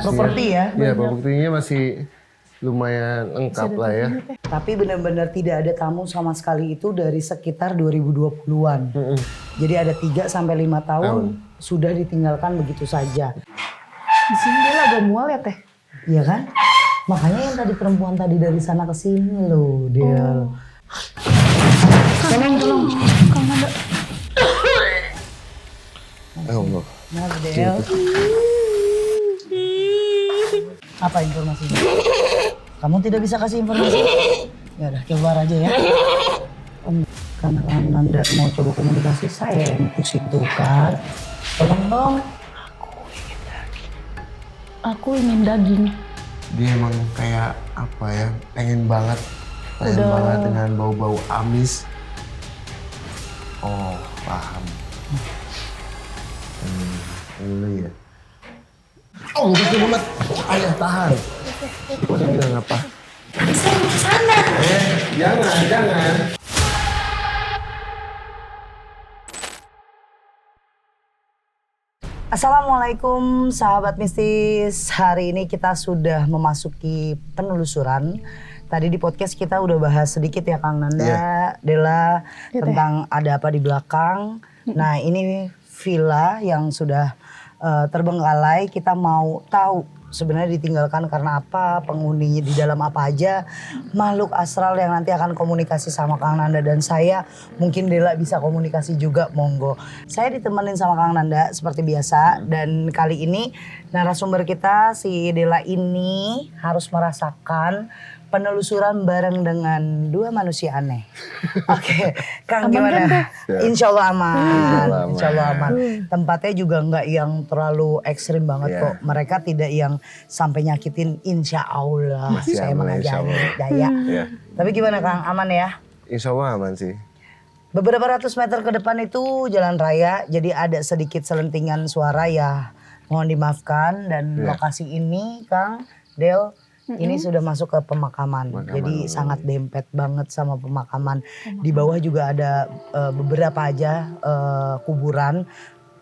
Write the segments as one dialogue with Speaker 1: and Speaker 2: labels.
Speaker 1: properti ya.
Speaker 2: Iya, propertinya masih lumayan lengkap lah ya.
Speaker 1: Tapi benar-benar tidak ada tamu sama sekali itu dari sekitar 2020-an. Jadi ada 3 sampai 5 tahun sudah ditinggalkan begitu saja.
Speaker 3: Di sini dia agak mual ya teh.
Speaker 1: Iya kan? Makanya yang tadi perempuan tadi dari sana ke sini loh, dia. Tolong.
Speaker 3: Kang Nanda.
Speaker 2: Allah.
Speaker 1: Nah, Del. Apa informasinya? Kamu tidak bisa kasih informasi? Ya udah keluar aja ya. Karena Nanda mau coba komunikasi, saya yang pusing tuh kan. Tolong dong.
Speaker 3: Aku ingin daging.
Speaker 2: Dia emang kayak apa ya, pengen banget dengan bau-bau amis. Oh, paham. Ini ya. Oh, betul banget. Ayah tahan. Udah bilang apa?
Speaker 3: Sana.
Speaker 2: Jangan.
Speaker 1: Assalamualaikum sahabat mistis. Hari ini kita sudah memasuki penelusuran. Tadi di podcast kita udah bahas sedikit ya Kang Nanda, Dela, tentang ada apa di belakang. Nah ini villa yang sudah terbengkalai. Kita mau tahu sebenarnya ditinggalkan karena apa, penghuninya di dalam apa aja, makhluk astral yang nanti akan komunikasi sama Kang Nanda dan saya. Mungkin Dela bisa komunikasi juga, monggo. Saya ditemenin sama Kang Nanda seperti biasa, dan kali ini narasumber kita si Dela ini harus merasakan penelusuran bareng dengan 2 manusia aneh. Oke, Kang
Speaker 3: Aman
Speaker 1: gimana?
Speaker 3: kan,
Speaker 1: Insya Allah aman.
Speaker 2: Insya Allah aman.
Speaker 1: Tempatnya juga nggak yang terlalu ekstrim banget kok. Mereka tidak yang sampai nyakitin, insya Allah.
Speaker 2: Masih
Speaker 1: Saya
Speaker 2: aman, insya
Speaker 1: mengajari
Speaker 2: Allah.
Speaker 1: daya. Tapi gimana Kang, aman ya?
Speaker 2: Insya Allah aman sih.
Speaker 1: Beberapa ratus meter ke depan itu jalan raya, jadi ada sedikit selentingan suara ya. Mohon dimaafkan, dan lokasi ini Kang, Del, ini sudah masuk ke pemakaman. Jadi sangat dempet banget sama pemakaman. Di bawah juga ada beberapa aja kuburan.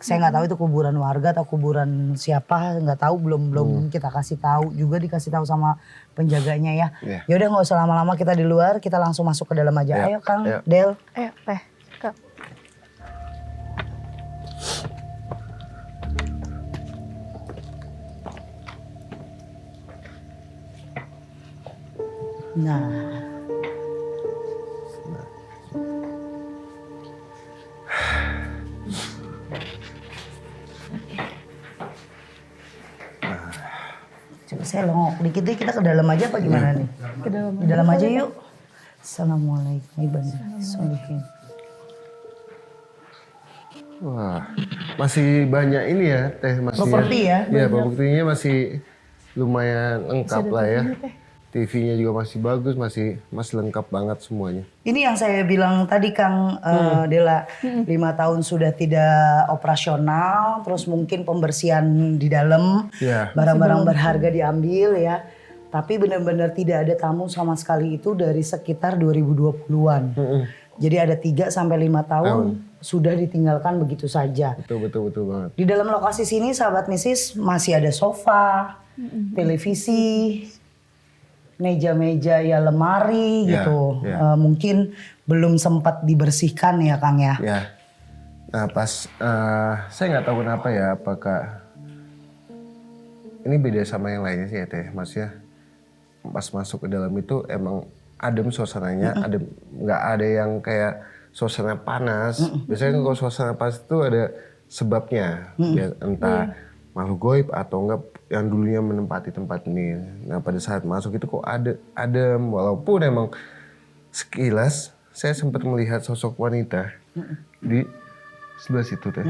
Speaker 1: Saya nggak tahu itu kuburan warga atau kuburan siapa, nggak tahu, belum kita kasih tahu juga, dikasih tahu sama penjaganya ya. Ya udah nggak usah lama-lama, kita di luar, kita langsung masuk ke dalam aja. Ayo Kang, Del.
Speaker 3: Ayo teh. Kak.
Speaker 1: Nah, coba saya longok dikit deh, kita ke dalam aja apa gimana nih?
Speaker 3: Ke dalam.
Speaker 1: Di dalam aja yuk. Assalamualaikum warahmatullahi.
Speaker 2: Wah, masih banyak ini ya teh, masih.
Speaker 1: Properti ya?
Speaker 2: Iya, propertinya masih lumayan lengkap lah ya. TV-nya juga masih bagus, masih lengkap banget semuanya.
Speaker 1: Ini yang saya bilang tadi Kang Dela, 5 tahun sudah tidak operasional, terus mungkin pembersihan di dalam, barang-barang berharga diambil ya. Tapi benar-benar tidak ada tamu sama sekali itu dari sekitar 2020-an. Jadi ada 3 sampai 5 tahun sudah ditinggalkan begitu saja.
Speaker 2: Betul banget.
Speaker 1: Di dalam lokasi sini sahabat misis masih ada sofa, televisi, meja-meja ya, lemari gitu. Mungkin belum sempat dibersihkan ya Kang ya.
Speaker 2: Ya. Nah pas saya nggak tahu kenapa ya, apakah ini beda sama yang lainnya sih ya teh. Maksudnya pas masuk ke dalam itu emang adem suasananya, adem, nggak ada yang kayak suasana panas. Biasanya kalau suasana panas itu ada sebabnya, ya, entah makhluk goib atau enggak yang dulunya menempati tempat ini. Nah pada saat masuk itu kok adem, walaupun emang sekilas saya sempat melihat sosok wanita di sebelah situ teh.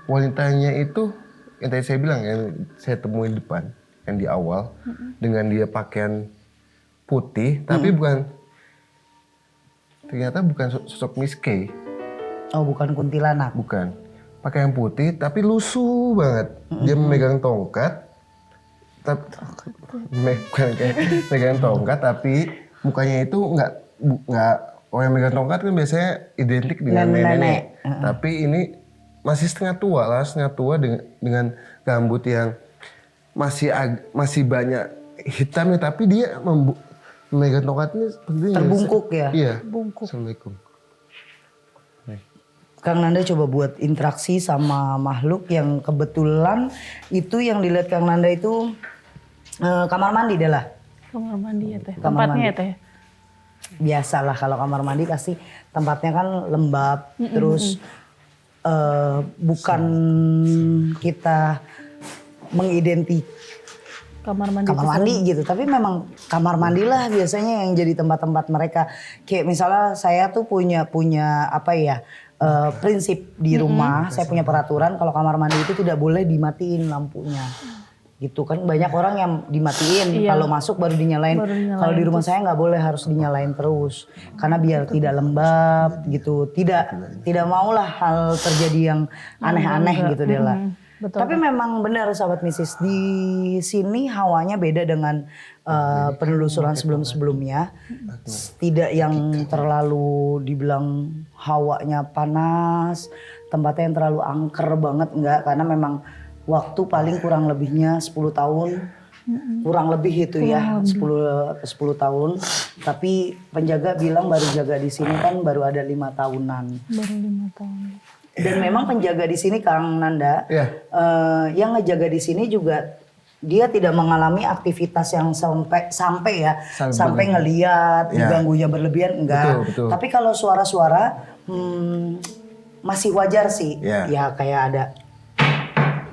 Speaker 2: Wanitanya itu yang tadi saya bilang, yang saya temuin di depan, yang di awal, dengan dia pakaian putih, tapi ternyata bukan sosok Miss K.
Speaker 1: Oh, bukan kuntilanak.
Speaker 2: Bukan. Pakaian putih tapi lusuh banget. Dia memegang tongkat. Bukan kayak megang tongkat, tapi mukanya itu nggak orang yang megang tongkat kan biasanya identik dengan nenek. Tapi ini masih setengah tua dengan rambut yang masih banyak hitamnya, tapi dia memegang tongkatnya sepertinya
Speaker 1: Terbungkuk ya?
Speaker 2: Iya.
Speaker 3: Bungkuk.
Speaker 2: Assalamualaikum.
Speaker 1: Kang Nanda coba buat interaksi sama makhluk yang kebetulan itu yang dilihat Kang Nanda itu kamar mandi deh lah.
Speaker 3: Kamar mandi ya teh.
Speaker 1: Kamar
Speaker 3: Tempatnya
Speaker 1: mandi.
Speaker 3: ya teh.
Speaker 1: Biasalah kalau kamar mandi pasti tempatnya kan lembab, terus bukan kita mengidentifikasi
Speaker 3: Kamar mandi.
Speaker 1: kamar mandi gitu, tapi memang kamar mandi lah biasanya yang jadi tempat-tempat mereka. Kayak misalnya saya tuh punya apa ya, prinsip di rumah, saya punya peraturan kalau kamar mandi itu tidak boleh dimatiin lampunya. Gitu kan, banyak orang yang dimatiin,
Speaker 3: Iya.
Speaker 1: kalau masuk baru dinyalain.
Speaker 3: Baru dinyalain
Speaker 1: Kalau di rumah saya nggak boleh, harus dinyalain terus, karena biar tidak lembab gitu. Tidak maulah hal terjadi yang aneh-aneh gitu deh lah.
Speaker 3: Betul.
Speaker 1: Tapi memang benar sahabat misis, di sini hawanya beda dengan penelusuran sebelum-sebelumnya. Tidak yang terlalu dibilang hawanya panas, tempatnya yang terlalu angker banget, enggak. Karena memang waktu paling kurang lebihnya 10 tahun. Kurang lebih itu ya, 10 tahun. Tapi penjaga bilang baru jaga di sini kan baru ada 5 tahunan.
Speaker 3: Baru 5 tahun.
Speaker 1: Dan memang penjaga di sini Kang Nanda, yang ngejaga di sini juga dia tidak mengalami aktivitas yang sampai ngeliat, diganggunya berlebihan, enggak.
Speaker 2: Betul.
Speaker 1: Tapi kalau suara-suara masih wajar sih, ya kayak ada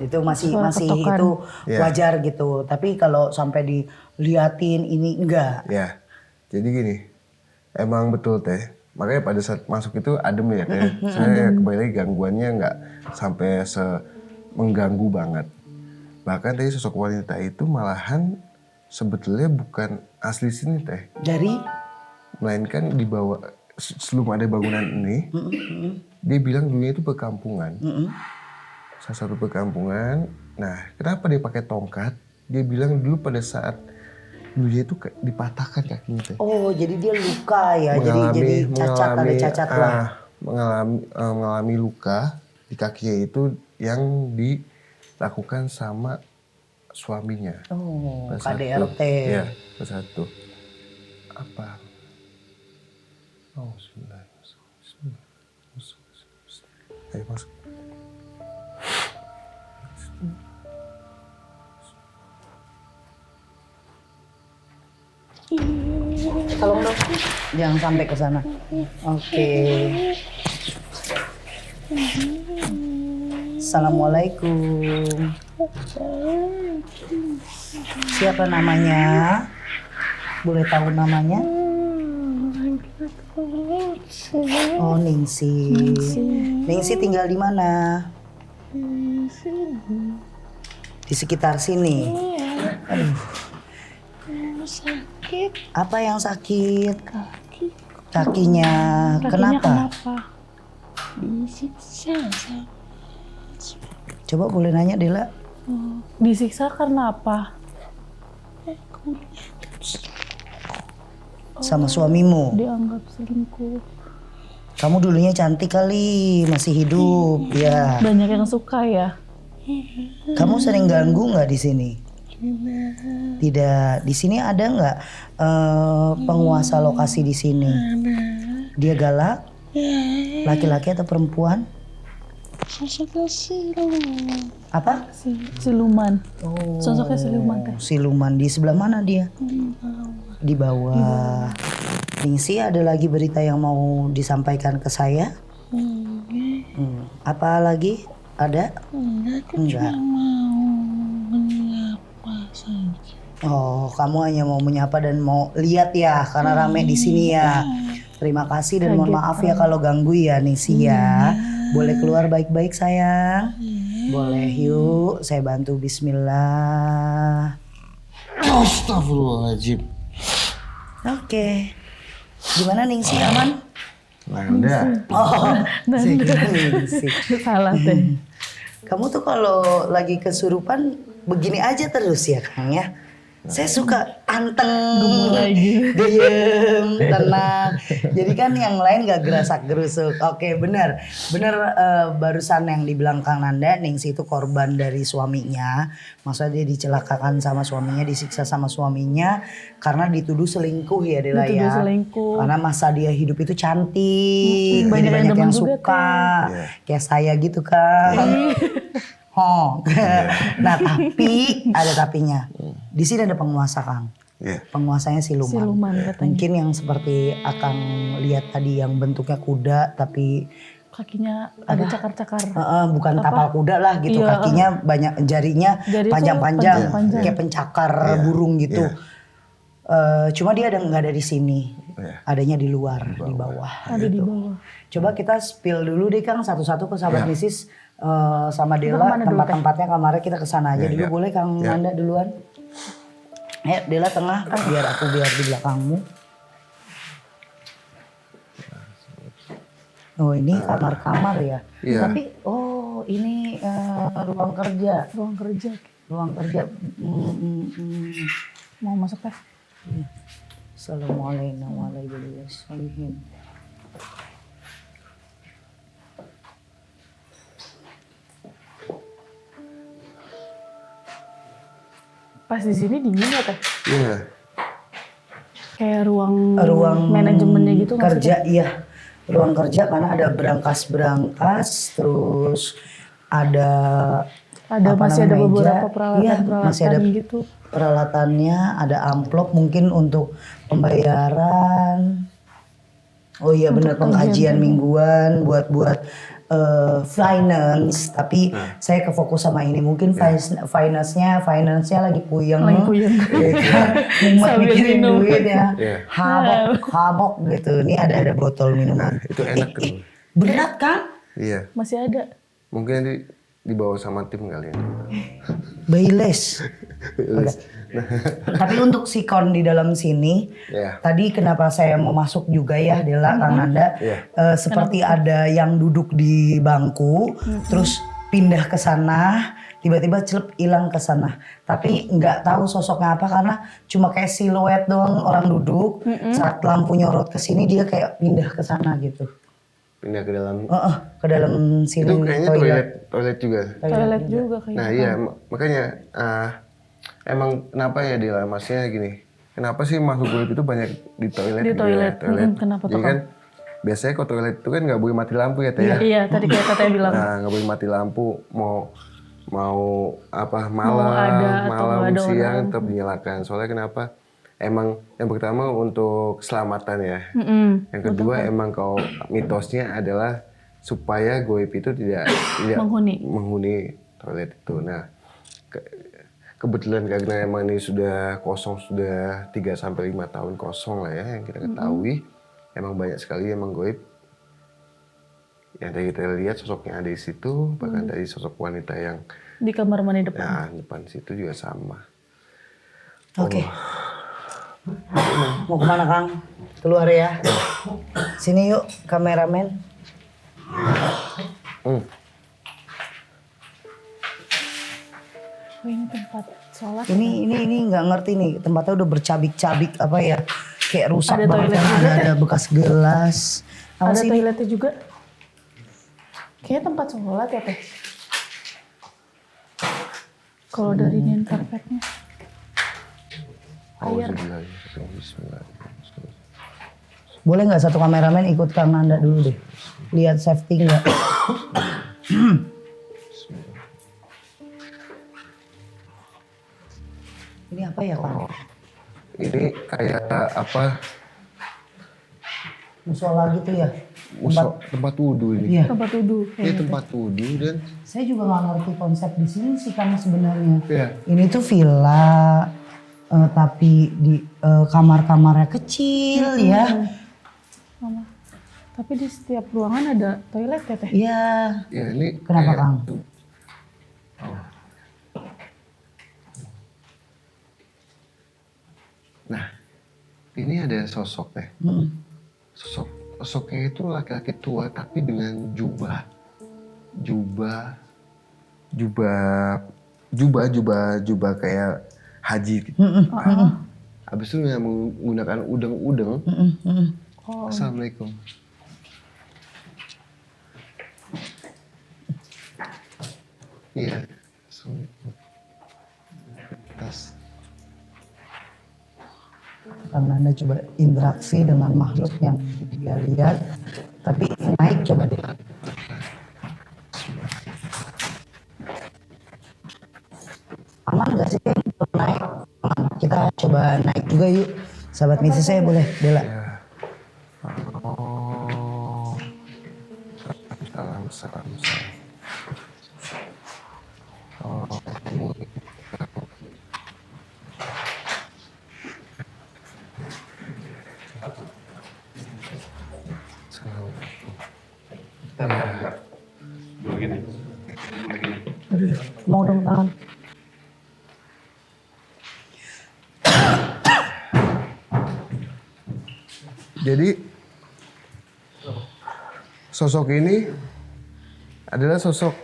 Speaker 1: itu masih
Speaker 3: ketokan.
Speaker 1: itu wajar gitu. Tapi kalau sampai diliatin ini enggak.
Speaker 2: Ya, jadi gini, emang betul teh. Makanya pada saat masuk itu adem ya teh. Saya kembali lagi gangguannya nggak sampai mengganggu banget. Bahkan tadi sosok wanita itu malahan sebetulnya bukan asli sini teh.
Speaker 1: Dari?
Speaker 2: Melainkan dibawa sebelum ada bangunan ini, dia bilang dulunya itu perkampungan. Salah satu perkampungan. Nah, kenapa dia pakai tongkat? Dia bilang dulu pada saat dulunya itu dipatahkan kakinya teh.
Speaker 1: Oh, jadi dia luka ya, jadi cacat, ada cacat lah.
Speaker 2: Mengalami luka di kakinya itu yang dilakukan sama suaminya.
Speaker 1: Oh,
Speaker 2: Pada
Speaker 1: KDRT.
Speaker 2: Iya, pada satu. Apa? Oh, bismillah. Ayo masuk.
Speaker 1: Tolong dong, jangan sampai ke sana. Oke. Assalamualaikum. Siapa namanya? Boleh tahu namanya? Oh, Ningsi. Ningsi tinggal di mana? Di sekitar sini. Aduh.
Speaker 3: Sakit.
Speaker 1: Apa yang sakit?
Speaker 3: Kaki.
Speaker 1: Kakinya. Kenapa?
Speaker 3: Disiksa.
Speaker 1: Coba boleh nanya Dela.
Speaker 3: Disiksa karena apa?
Speaker 1: Sama suamimu.
Speaker 3: Dianggap selingkuh.
Speaker 1: Kamu dulunya cantik kali, masih hidup, ya.
Speaker 3: Banyak yang suka ya.
Speaker 1: Kamu sering ganggu nggak di sini? Tidak. Di sini ada nggak penguasa lokasi di sini? Dia galak? Laki-laki atau perempuan? Apa?
Speaker 3: Siluman.
Speaker 1: Oh,
Speaker 3: Sosoknya siluman teh.
Speaker 1: siluman. Di sebelah mana dia? Di bawah. Ningsi, ada lagi berita yang mau disampaikan ke saya? Apa lagi? Ada? Enggak. Oh, kamu hanya mau menyapa dan mau lihat ya, karena rame di sini ya. Terima kasih dan mohon maaf ya kalau ganggu ya Ningsi ya. Boleh keluar baik-baik sayang? Boleh, yuk saya bantu. Bismillah.
Speaker 2: Astagfirullahaladzim.
Speaker 1: Oke. Gimana Ningsi, aman?
Speaker 2: Nanda.
Speaker 1: Oh, saya kira Ningsi.
Speaker 3: Salah teh.
Speaker 1: Kamu tuh kalau lagi kesurupan begini aja terus ya Kang ya? Saya suka anteng,
Speaker 3: lagi.
Speaker 1: diem, tenang. Jadi kan yang lain gak gerasak gerusuk. Oke, benar barusan yang dibilang Kang Nanda, Ningsih itu korban dari suaminya. Maksudnya dia dicelakakan sama suaminya, disiksa sama suaminya karena dituduh selingkuh ya Dela
Speaker 3: Dituduh
Speaker 1: ya.
Speaker 3: selingkuh.
Speaker 1: Karena masa dia hidup itu cantik,
Speaker 3: Banyak
Speaker 1: jadi
Speaker 3: yang
Speaker 1: banyak
Speaker 3: demen
Speaker 1: yang
Speaker 3: juga,
Speaker 1: suka. Kayak saya gitu kan. Oh. Nah, tapi ada tapinya. Di sini ada penguasa, Kang. Penguasanya siluman.
Speaker 3: Siluman katanya.
Speaker 1: Mungkin yang seperti Akang lihat tadi yang bentuknya kuda tapi
Speaker 3: Kakinya ada cakar-cakar.
Speaker 1: bukan tapal kuda lah gitu.
Speaker 3: Iya.
Speaker 1: Kakinya banyak, jarinya
Speaker 3: Jari tuh
Speaker 1: panjang-panjang
Speaker 3: panjang-panjang.
Speaker 1: kayak pencakar burung gitu. Cuma dia nggak ada di sini. Adanya di luar, di bawah.
Speaker 3: Ada di bawah.
Speaker 1: Coba kita spill dulu deh Kang satu-satu ke sahabat misis sama
Speaker 3: Kita
Speaker 1: Dela,
Speaker 3: kemana dulu,
Speaker 1: tempat-tempatnya kamarnya kita kesana aja dulu. Boleh Kang
Speaker 2: Ya.
Speaker 1: Nanda duluan? Ayo Dela tengah, biar aku biar di belakangmu. Oh ini kamar-kamar ya?
Speaker 2: Iya.
Speaker 1: Tapi ini ruang kerja.
Speaker 3: Ruang kerja.
Speaker 1: Ruang kerja.
Speaker 3: Mau masuk teh?
Speaker 1: Assalamualaikum warahmatullahi wabarakatuh.
Speaker 3: Pas di sini dingin ya teh?
Speaker 2: Iya.
Speaker 3: Kayak ruang
Speaker 1: Ruang
Speaker 3: manajemennya gitu nggak sih,
Speaker 1: kerja,
Speaker 3: Teh?
Speaker 1: iya. Ruang kerja karena ada berangkas-berangkas, terus ada
Speaker 3: Masih ada
Speaker 1: namanya,
Speaker 3: beberapa
Speaker 1: iya,
Speaker 3: peralatan-peralatan
Speaker 1: masih ada
Speaker 3: gitu.
Speaker 1: peralatannya, ada amplop mungkin untuk pembayaran. Oh iya benar, pengkajian mingguan buat finance, tapi saya kefokus sama ini. Mungkin finance-nya lagi puyeng.
Speaker 3: Lagi puyeng.
Speaker 1: Ya kan? Mumet
Speaker 3: Sambil
Speaker 1: mikirin
Speaker 3: minum.
Speaker 1: duit ya.
Speaker 2: Iya.
Speaker 1: Habok gitu. Ini ada botol minuman.
Speaker 2: Itu enak tuh.
Speaker 1: Berat kan?
Speaker 2: Iya.
Speaker 3: Masih ada.
Speaker 2: Mungkin dibawa sama tim kali ya.
Speaker 1: Baileys. Tapi untuk sikon di dalam sini, tadi kenapa saya mau masuk juga ya Dela, Kang Nanda, seperti ada yang duduk di bangku, terus pindah ke sana, tiba-tiba celep hilang ke sana. Tapi nggak tahu sosoknya apa karena cuma kayak siluet doang orang duduk. Saat lampu nyorot ke sini dia kayak pindah ke sana gitu.
Speaker 2: Pindah ke dalam.
Speaker 1: Ke dalam sini.
Speaker 2: Itu kayaknya toilet juga.
Speaker 3: Toilet juga kayaknya.
Speaker 2: Nah iya, makanya emang kenapa ya Dila, maksudnya gini, kenapa sih makhluk goib itu banyak di toilet?
Speaker 3: Di
Speaker 2: gitu
Speaker 3: toilet.
Speaker 2: ya?
Speaker 3: Kenapa
Speaker 2: Jadi
Speaker 3: tuh,
Speaker 2: kan biasanya kalau toilet itu kan nggak boleh mati lampu ya Teh ya?
Speaker 3: Iya, tadi kayak Teteh bilang.
Speaker 2: Nah nggak boleh mati lampu, mau apa
Speaker 3: Mau ada atau
Speaker 2: malam
Speaker 3: nggak ada
Speaker 2: siang
Speaker 3: orang.
Speaker 2: tetap dinyalakan. Soalnya kenapa? Emang yang pertama untuk keselamatan ya. Yang kedua emang kalau mitosnya adalah supaya goib itu tidak menghuni toilet itu. Nah kebetulan karena emang ini sudah kosong, sudah 3-5 tahun kosong lah ya yang kita ketahui. Emang banyak sekali emang goib yang tadi kita lihat sosoknya ada di situ, bahkan dari sosok wanita yang
Speaker 3: Di kamar mandi depan.
Speaker 2: ya depan situ juga sama.
Speaker 1: Oke. Mau kemana Kang? Keluar ya. Sini yuk kameramen.
Speaker 3: Oh, ini tempat sholat.
Speaker 1: Ini nggak ngerti nih, tempatnya udah bercabik-cabik apa ya, kayak rusak
Speaker 3: Ada
Speaker 1: banget.
Speaker 3: toilet juga,
Speaker 1: Ada bekas gelas. Apa
Speaker 3: Ada
Speaker 1: sih ini?
Speaker 3: toiletnya juga. Kayaknya tempat sholat ya Teh. Kalau dari nien karpetnya.
Speaker 1: Boleh nggak satu kameramen ikut Kang Nanda dulu deh, lihat safety nggak? Ini apa ya Kang?
Speaker 2: Ini kayak apa?
Speaker 1: Musola gitu ya?
Speaker 2: Tempat wudhu ini.
Speaker 1: Iya.
Speaker 3: Tempat wudhu.
Speaker 2: Ini tempat wudhu dan
Speaker 1: Saya juga nggak ngerti konsep di sini sih Kang sebenarnya.
Speaker 2: Iya.
Speaker 1: Ini tuh villa, tapi di kamar-kamarnya kecil ya.
Speaker 3: Mama. Tapi di setiap ruangan ada toilet ya Teh?
Speaker 1: Iya.
Speaker 2: ya ini
Speaker 1: Kenapa
Speaker 2: kayak-
Speaker 1: Kang?
Speaker 2: Nah, ini ada sosok Teh. Sosoknya itu laki-laki tua tapi dengan jubah kayak haji gitu. Habis itu menggunakan udeng-udeng. Assalamualaikum. Iya. Assalamualaikum. Tas.
Speaker 1: Karena Anda coba interaksi dengan makhluk yang dia lihat, tapi naik coba deh. Aman gak sih untuk naik? Aman. Kita coba naik juga yuk. Sahabat misi saya boleh, Dela.
Speaker 2: Ya. Oh. Salam. Oh.
Speaker 1: Mau dong tangan.
Speaker 2: Jadi sosok ini adalah sosok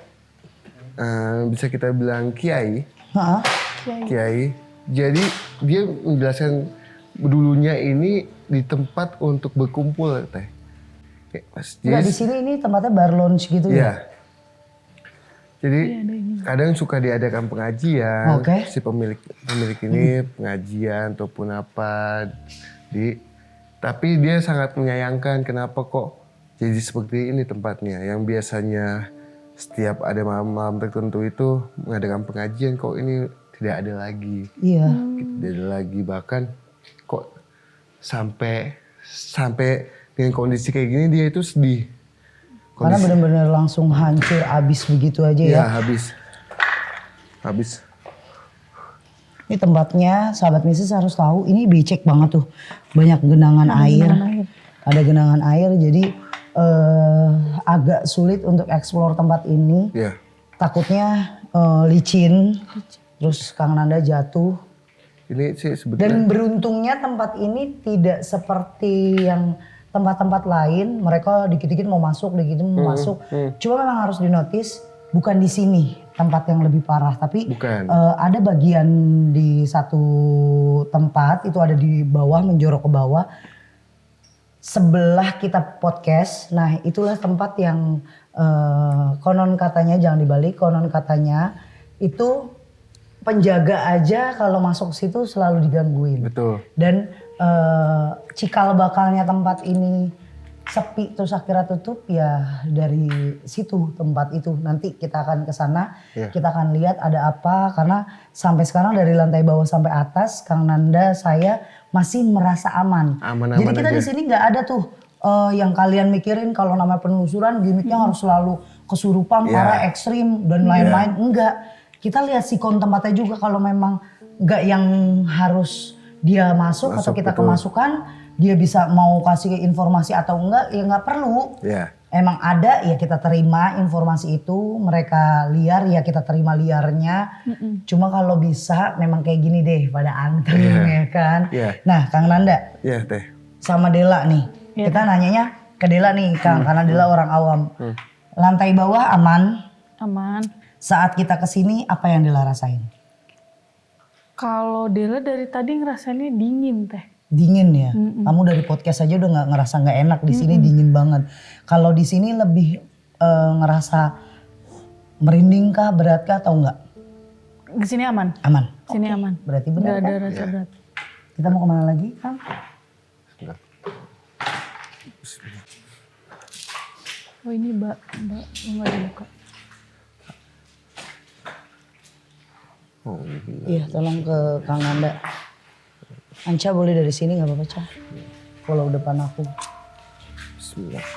Speaker 2: bisa kita bilang kiai.
Speaker 1: Hah?
Speaker 2: Kiai. Jadi dia menjelaskan dulunya ini di tempat untuk berkumpul teh.
Speaker 1: Nggak, di sini ini tempatnya bar lounge gitu ya?
Speaker 2: Iya. Jadi kadang suka diadakan pengajian,
Speaker 1: Oke.
Speaker 2: si pemilik ini pengajian ataupun apa tapi dia sangat menyayangkan kenapa kok jadi seperti ini tempatnya yang biasanya setiap ada malam-malam tertentu itu mengadakan pengajian kok ini tidak ada lagi.
Speaker 1: Iya.
Speaker 2: Tidak ada lagi, bahkan kok sampai dengan kondisi kayak gini dia itu sedih.
Speaker 1: Karena benar-benar langsung hancur, habis begitu aja ya.
Speaker 2: Ya habis.
Speaker 1: Ini tempatnya, sahabat misi harus tahu, ini becek banget tuh. Banyak genangan air. Ada genangan air, jadi agak sulit untuk eksplor tempat ini.
Speaker 2: Ya.
Speaker 1: Takutnya licin, terus Kang Nanda jatuh.
Speaker 2: Ini sih sebetulnya.
Speaker 1: Dan beruntungnya tempat ini tidak seperti yang tempat-tempat lain. Mereka dikit-dikit mau masuk, dikit-dikit mau masuk. Cuma memang harus dinotis, bukan di sini tempat yang lebih parah. Tapi ada bagian di satu tempat, itu ada di bawah, menjorok ke bawah. Sebelah kita podcast, nah itulah tempat yang konon katanya, jangan dibalik, konon katanya itu penjaga aja kalau masuk situ selalu digangguin.
Speaker 2: Betul.
Speaker 1: Dan cikal bakalnya tempat ini sepi terus akhirnya tutup ya dari situ tempat itu. Nanti kita akan ke sana, kita akan lihat ada apa, karena sampai sekarang dari lantai bawah sampai atas Kang Nanda saya masih merasa aman. Jadi kita di sini nggak ada tuh yang kalian mikirin kalau namanya penelusuran gimmicknya harus selalu kesurupan, parah, ekstrim dan lain-lain. Enggak. Kita lihat sikon tempatnya juga, kalau memang enggak yang harus dia masuk atau kita kemasukan, dia bisa mau kasih informasi atau enggak, ya enggak perlu. Emang ada ya kita terima informasi itu, mereka liar ya kita terima liarnya. Cuma kalau bisa memang kayak gini deh pada antri ya kan. Nah Kang Nanda sama Dela nih, kita nanyanya ke Dela nih Kang, karena Dela orang awam. Lantai bawah aman?
Speaker 3: Aman.
Speaker 1: Saat kita kesini apa yang Dela rasain?
Speaker 3: Kalau Dela dari tadi ngerasainnya dingin teh.
Speaker 1: Dingin ya? Kamu dari podcast aja udah nggak ngerasa nggak enak, di sini dingin banget. Kalau di sini lebih ngerasa merinding kah, berat kah atau enggak?
Speaker 3: Di sini aman.
Speaker 1: Aman.
Speaker 3: Sini aman.
Speaker 1: Berarti benar
Speaker 3: Nggak ada
Speaker 1: kan?
Speaker 3: rasa berat.
Speaker 1: Kita mau kemana lagi Kang?
Speaker 3: Oh ini mbak nggak dibuka.
Speaker 1: Iya tolong ke Kang Nanda. Anca boleh dari sini nggak apa-apa Ca? Follow depan aku.
Speaker 2: Bismillah.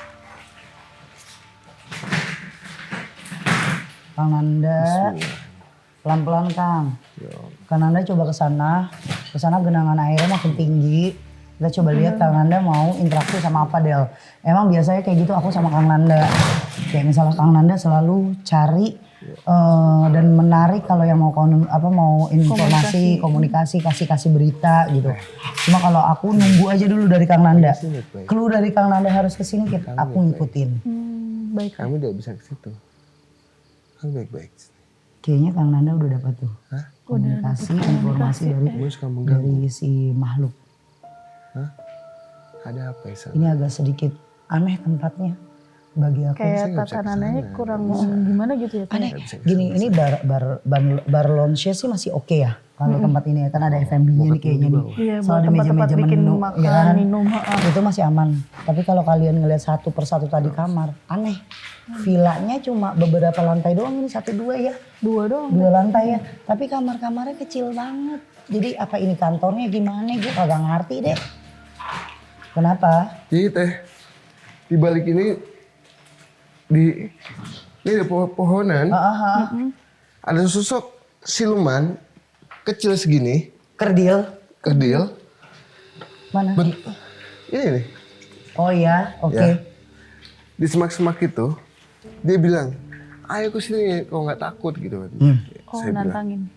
Speaker 1: Kang Nanda, pelan-pelan Kang. Kang Nanda coba ke sana genangan airnya makin tinggi. Kita coba lihat Kang Nanda mau interaksi sama apa Del. Emang biasanya kayak gitu aku sama Kang Nanda. Kayak misalnya Kang Nanda selalu cari dan menarik kalau yang mau informasi, komunikasi, kasih berita gitu. Cuma kalau aku nunggu aja dulu dari Kang Nanda. Clue dari Kang Nanda harus ke sini, aku ngikutin.
Speaker 3: Baik.
Speaker 2: Kamu tidak bisa ke situ. Kamu baik-baik.
Speaker 1: Kayaknya Kang Nanda udah dapat tuh.
Speaker 2: Hah?
Speaker 1: komunikasi, informasi
Speaker 2: Gue suka mengganggu.
Speaker 1: dari si makhluk.
Speaker 2: Hah? Ada apa ya?
Speaker 1: Ini agak sedikit aneh tempatnya bagi aku.
Speaker 3: Kayak tatanannya kurang gimana gitu ya.
Speaker 1: Aneh. Gini, ini bar lounge sih masih oke ya. Kalau tempat ini kan ada F&B-nya nih kayaknya nih.
Speaker 3: Iya,
Speaker 1: Soal
Speaker 3: buat
Speaker 1: ada
Speaker 3: tempat-tempat
Speaker 1: meja-meja
Speaker 3: bikin
Speaker 1: menu,
Speaker 3: makan,
Speaker 1: ya kan?
Speaker 3: minum.
Speaker 1: Itu masih aman. Tapi kalau kalian ngelihat satu persatu tadi kamar, aneh. Villanya cuma beberapa lantai doang, ini 1, 2 ya.
Speaker 3: 2 doang.
Speaker 1: 2 lantai ya. Tapi kamar-kamarnya kecil banget. Jadi apa ini kantornya gimana? Gue kagak ngerti deh. Kenapa?
Speaker 2: Jadi teh, di balik ini ada pohonan, ada sosok siluman kecil segini,
Speaker 1: Kerdil.
Speaker 2: kerdil.
Speaker 1: Mana?
Speaker 2: Ini nih,
Speaker 1: Oh iya, oke.
Speaker 2: Ya. Di semak-semak itu, dia bilang, ayo ke sini kalau nggak takut gitu kan.
Speaker 3: Oh, nantangin.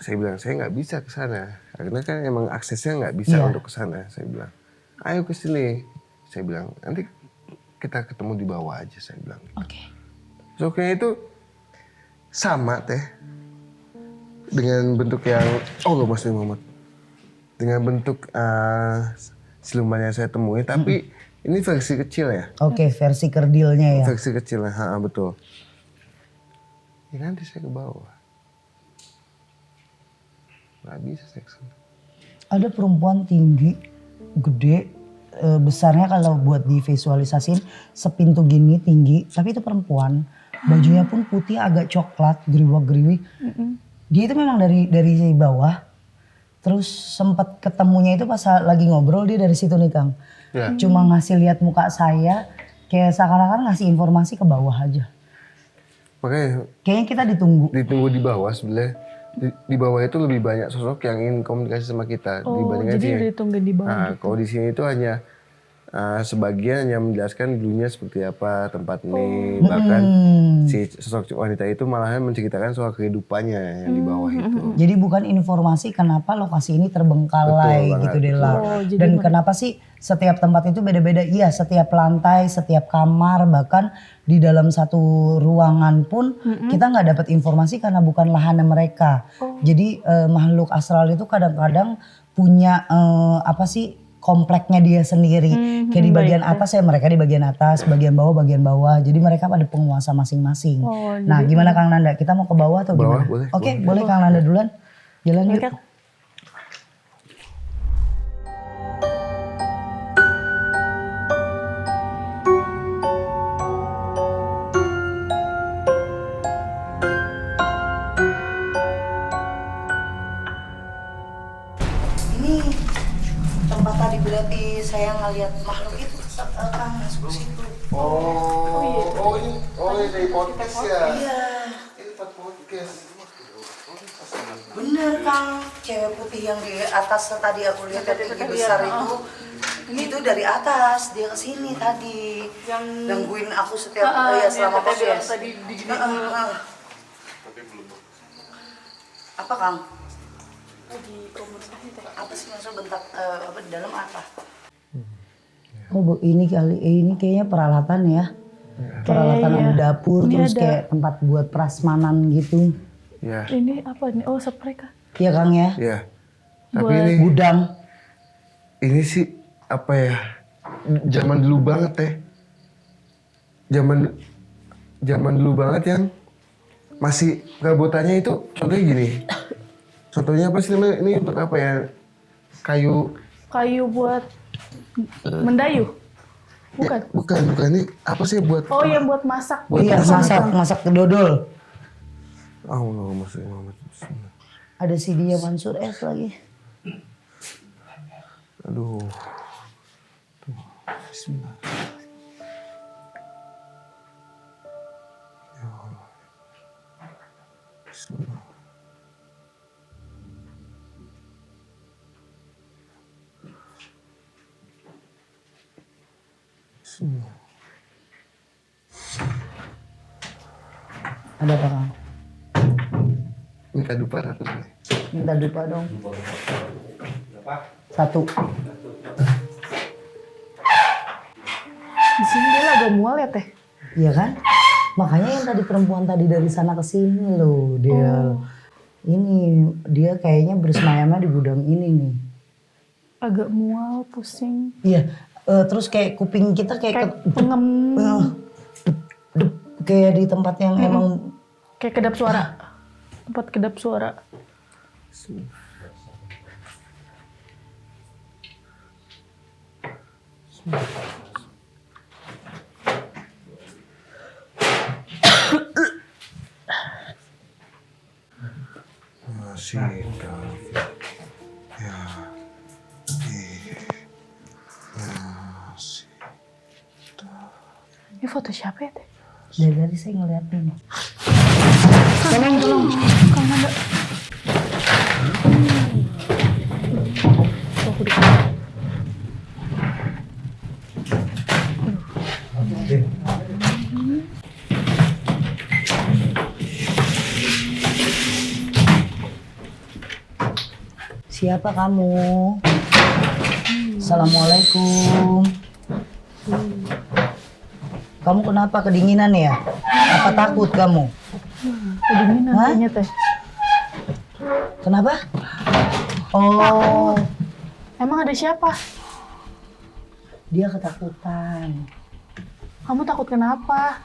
Speaker 2: Saya bilang, saya nggak bisa ke sana. Karena kan emang aksesnya nggak bisa
Speaker 1: Iya.
Speaker 2: untuk ke sana. Saya bilang, ayo ke sini. Saya bilang, nanti kita ketemu di bawah aja, saya bilang.
Speaker 3: Oke.
Speaker 2: Sosoknya itu sama teh. Dengan bentuk yang, oh Mas Muhammad. Dengan bentuk siluman yang saya temui, tapi ini versi kecil ya.
Speaker 1: Oke, versi kerdilnya ya.
Speaker 2: Versi kecil, betul. Ya nanti saya ke bawah. Nggak bisa saya kesana.
Speaker 1: Ada perempuan tinggi, gede, besarnya kalau buat divisualisasin sepintu gini tinggi, tapi itu perempuan. Bajunya pun putih agak coklat, geriwak-geriwik. Dia itu memang dari bawah. Terus sempat ketemunya itu pas lagi ngobrol, dia dari situ nih Kang.
Speaker 2: Ya.
Speaker 1: Cuma ngasih lihat muka saya, kayak seakan-akan ngasih informasi ke bawah aja.
Speaker 2: Makanya
Speaker 1: Kayaknya kita ditunggu.
Speaker 2: ditunggu di bawah sebenarnya. Di bawah itu lebih banyak sosok yang ingin komunikasi sama kita
Speaker 3: Oh,
Speaker 2: dibandingkan
Speaker 3: jadi
Speaker 2: sini.
Speaker 3: ditunggu di bawah.
Speaker 2: Nah, kalau di sini itu hanya sebagian yang menjelaskan dulunya seperti apa tempat ini, bahkan si sosok wanita itu malahan menceritakan soal kehidupannya yang di bawah itu.
Speaker 1: Jadi bukan informasi kenapa lokasi ini terbengkalai
Speaker 2: Betul
Speaker 1: gitu
Speaker 2: banget,
Speaker 1: Dela.
Speaker 3: Oh, jadi
Speaker 1: Dan kenapa sih setiap tempat itu beda-beda? Iya, setiap lantai, setiap kamar, bahkan di dalam satu ruangan pun kita nggak dapat informasi karena bukan lahannya mereka. Jadi makhluk astral itu kadang-kadang punya apa sih? Kompleknya dia sendiri. Kayak di bagian atas ya mereka di bagian atas, bagian bawah. Jadi mereka pada penguasa masing-masing.
Speaker 3: Oh,
Speaker 1: Nah, gimana Kang Nanda? Kita mau ke bawah atau
Speaker 2: Bawah,
Speaker 1: gimana?
Speaker 2: boleh,
Speaker 1: Oke, boleh Kang Nanda duluan. Jalan yuk.
Speaker 3: Kang.
Speaker 1: Ini tempat tadi berarti saya ngeliat makhluk itu Kang masuk situ.
Speaker 2: Ini dari podcast ya?
Speaker 1: Iya.
Speaker 2: Ini tempat podcast.
Speaker 1: Bener Kang, cewek putih yang di atas tadi aku lihat yang tinggi besar itu dari atas dia ke sini tadi.
Speaker 3: Yang
Speaker 1: Gangguin aku setiap ya selama proses.
Speaker 3: tadi di
Speaker 1: Apa Kang?
Speaker 3: lagi komunikasi teh.
Speaker 1: Apa sih maksud bentak apa di dalam apa? Oh Bu, ini kayaknya peralatan ya. Peralatan ada dapur
Speaker 3: Ini
Speaker 1: terus
Speaker 3: ada-
Speaker 1: kayak tempat buat prasmanan gitu.
Speaker 2: Ya,
Speaker 3: Ini apa nih? Oh, spray kah?
Speaker 1: Iya Kang ya.
Speaker 2: ya. Tapi
Speaker 3: Buat-
Speaker 2: ini
Speaker 1: Gudang.
Speaker 2: sih apa ya? Zaman dulu banget teh. Zaman dulu banget yang masih perabotannya itu contohnya gini. Contohnya apa sih namanya? Ini untuk apa ya?
Speaker 3: Kayu buat mendayu? Bukan.
Speaker 2: Ya, bukan ini apa sih buat?
Speaker 3: Oh, yang buat masak.
Speaker 1: Iya, masak dodol.
Speaker 2: Allahumma.
Speaker 1: Ada si dia Mansur S lagi.
Speaker 2: Aduh. Tuh. Bismillah. Ya Allah. Bismillah. Bismillah.
Speaker 1: Ada apa Kang?
Speaker 2: Minta dupa apa nih?
Speaker 1: Minta dupa dong. Satu.
Speaker 3: Di sini dia agak mual ya teh.
Speaker 1: Iya kan? Makanya yang tadi perempuan tadi dari sana ke sini loh dia. Ini dia kayaknya bersemayamnya di gudang ini nih.
Speaker 3: Agak mual, pusing.
Speaker 1: Iya, terus kayak kuping kita kayak
Speaker 3: Pengem.
Speaker 1: Kayak di tempat yang emang
Speaker 3: Kayak kedap suara. Tempat kedap suara.
Speaker 2: Masih David. Ya. Masih.
Speaker 3: Ini foto siapa ya teh?
Speaker 1: dari tadi saya ngeliatin.
Speaker 3: Tolong. Kang Nanda. Tuh, aku di kamar.
Speaker 1: Siapa kamu? Assalamualaikum. Kamu kenapa kedinginan ya? Apa takut kamu?
Speaker 3: Kedinginan
Speaker 1: Hah?
Speaker 3: kayaknya teh.
Speaker 1: Kenapa? Oh,
Speaker 3: Emang ada siapa?
Speaker 1: dia ketakutan.
Speaker 3: Kamu takut kenapa?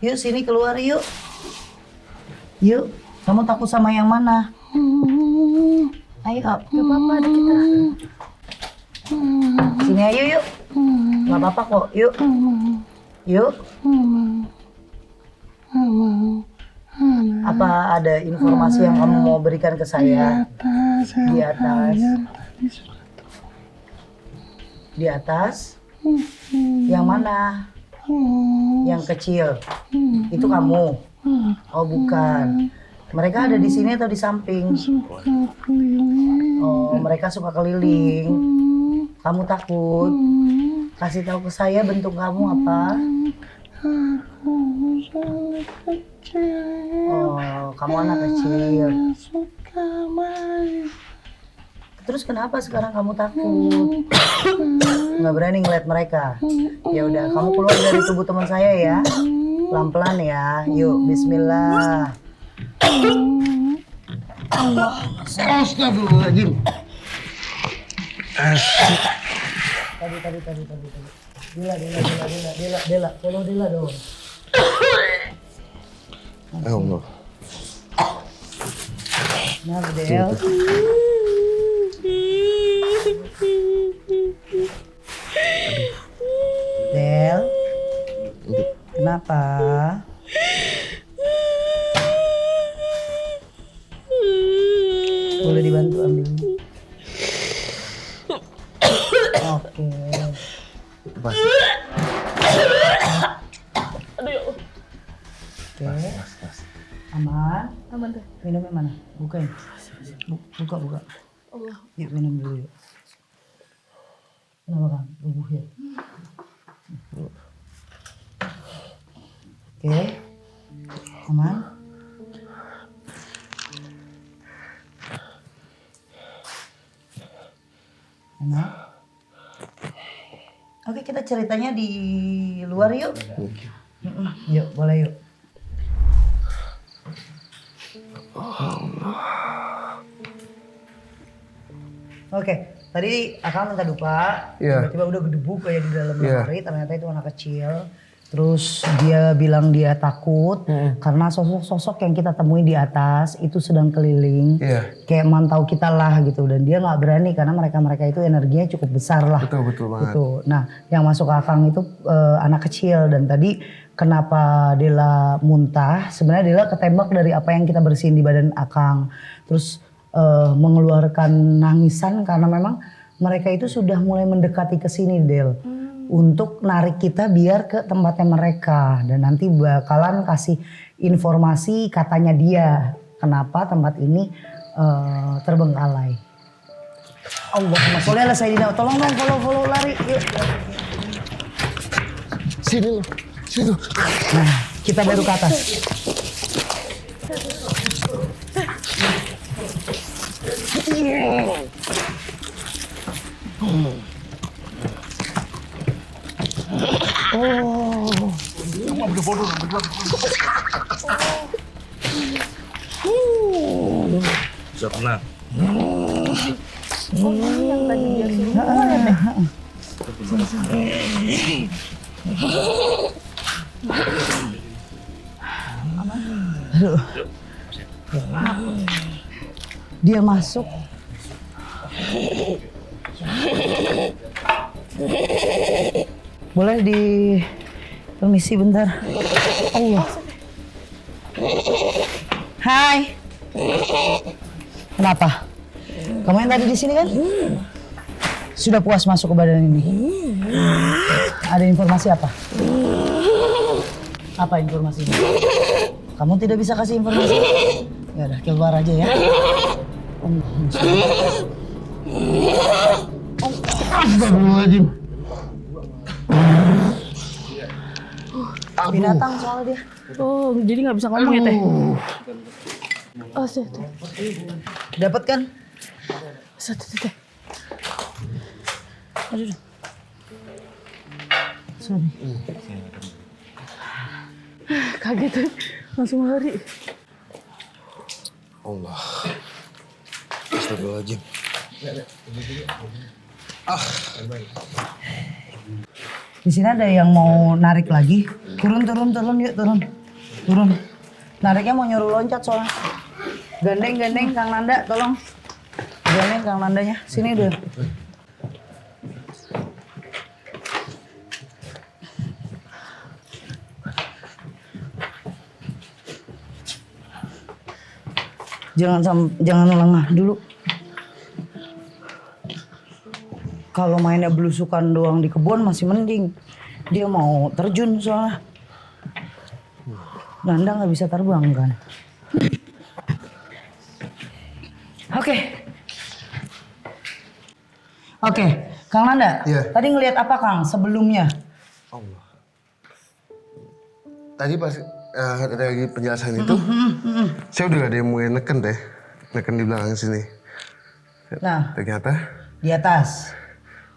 Speaker 1: Yuk sini keluar yuk. Yuk, kamu takut sama yang mana? Ayo,
Speaker 3: Gak apa-apa, ada kita.
Speaker 1: sini ayo yuk. Gak apa-apa kok, yuk. Yuk. Apa ada informasi yang kamu mau berikan ke saya? Di atas. Di atas? Yang mana? Yang kecil? Itu kamu? Oh bukan. Mereka ada di sini atau di samping? Oh mereka suka keliling. Kamu takut? Kasih tahu ke saya bentuk kamu apa? Oh, kamu anak kecil. Terus kenapa sekarang kamu takut? Nggak berani ngeliat mereka? Ya udah, kamu keluar dari tubuh teman saya ya. Pelan-pelan ya. Yuk, bismillah. Astagfirullahaladzim. Tadi. Dela. Follow Dela dong.
Speaker 2: Ya Allah.
Speaker 1: Nah, Del. Del. Kenapa? Boleh dibantu ambil. Oke.
Speaker 2: Pasti.
Speaker 3: Aduh ya Allah.
Speaker 1: Oke. Aman.
Speaker 3: Aman teh.
Speaker 1: Minumnya mana? Bukain. Buka.
Speaker 3: Allah.
Speaker 1: Yuk minum dulu yuk. Kenapa kan? Rubuh ya? Oke. Aman. Enak. Oke kita ceritanya di luar yuk. Yuk boleh yuk. Oke, tadi Akang minta dupa,
Speaker 2: Iya.
Speaker 1: tiba-tiba udah gedebu kayak di dalam
Speaker 2: Iya.
Speaker 1: lemari, ternyata itu anak kecil. Terus dia bilang dia takut karena sosok-sosok yang kita temui di atas itu sedang keliling,
Speaker 2: Iya.
Speaker 1: kayak mantau kita lah gitu. Dan dia nggak berani karena mereka itu energinya cukup besar lah.
Speaker 2: Betul banget.
Speaker 1: Gitu. Nah, yang masuk ke Akang itu anak kecil dan tadi kenapa Dela muntah? Sebenarnya Dela ketembak dari apa yang kita bersihin di badan Akang. Terus mengeluarkan nangisan karena memang mereka itu sudah mulai mendekati ke sini Del. Untuk narik kita biar ke tempatnya mereka dan nanti bakalan kasih informasi katanya dia kenapa tempat ini terbengkalai. Allahumma sholli ala sayyidina. Tolong dong follow lari yuk.
Speaker 2: Sini loh. Situ.
Speaker 1: Nah, kita baru ke atas.
Speaker 4: udah tenang.
Speaker 3: Oh ini yang tadi dia suruh keluar ya teh?
Speaker 1: Aduh. Dia masuk. Boleh di permisi bentar. Allah. Hai. Kenapa? Kamu yang tadi di sini kan? Sudah puas masuk ke badan ini? Ada informasi apa? Apa informasinya? Kamu tidak bisa kasih informasi? Ya udah keluar aja ya.
Speaker 2: Astagfirullahaladzim.
Speaker 1: Binatang soal dia.
Speaker 3: Oh jadi nggak bisa ngomong ya teh? Oh sih teh.
Speaker 1: Dapat kan?
Speaker 3: Satu teh. Aduh.
Speaker 1: Sorry.
Speaker 3: Kaget tuh. Langsung lari.
Speaker 2: Allah. Astagfirullahaladzim.
Speaker 1: Di sini ada yang mau narik lagi. Turun yuk turun. Nariknya mau nyuruh loncat soalnya. Gandeng Kang Nanda, tolong. Gandeng Kang Nandanya. Sini udah. Jangan lengah dulu. Kalau mainnya belusukan doang di kebun masih mending. Dia mau terjun soalnya. Nanda nggak bisa terbang kan. Oke, Kang Nanda.
Speaker 2: Iya.
Speaker 1: Tadi ngelihat apa Kang sebelumnya?
Speaker 2: Allah. Tadi pas lagi penjelasan itu, saya udah gak ada yang mulai neken di belakang sini.
Speaker 1: Nah,
Speaker 2: Ternyata
Speaker 1: di atas.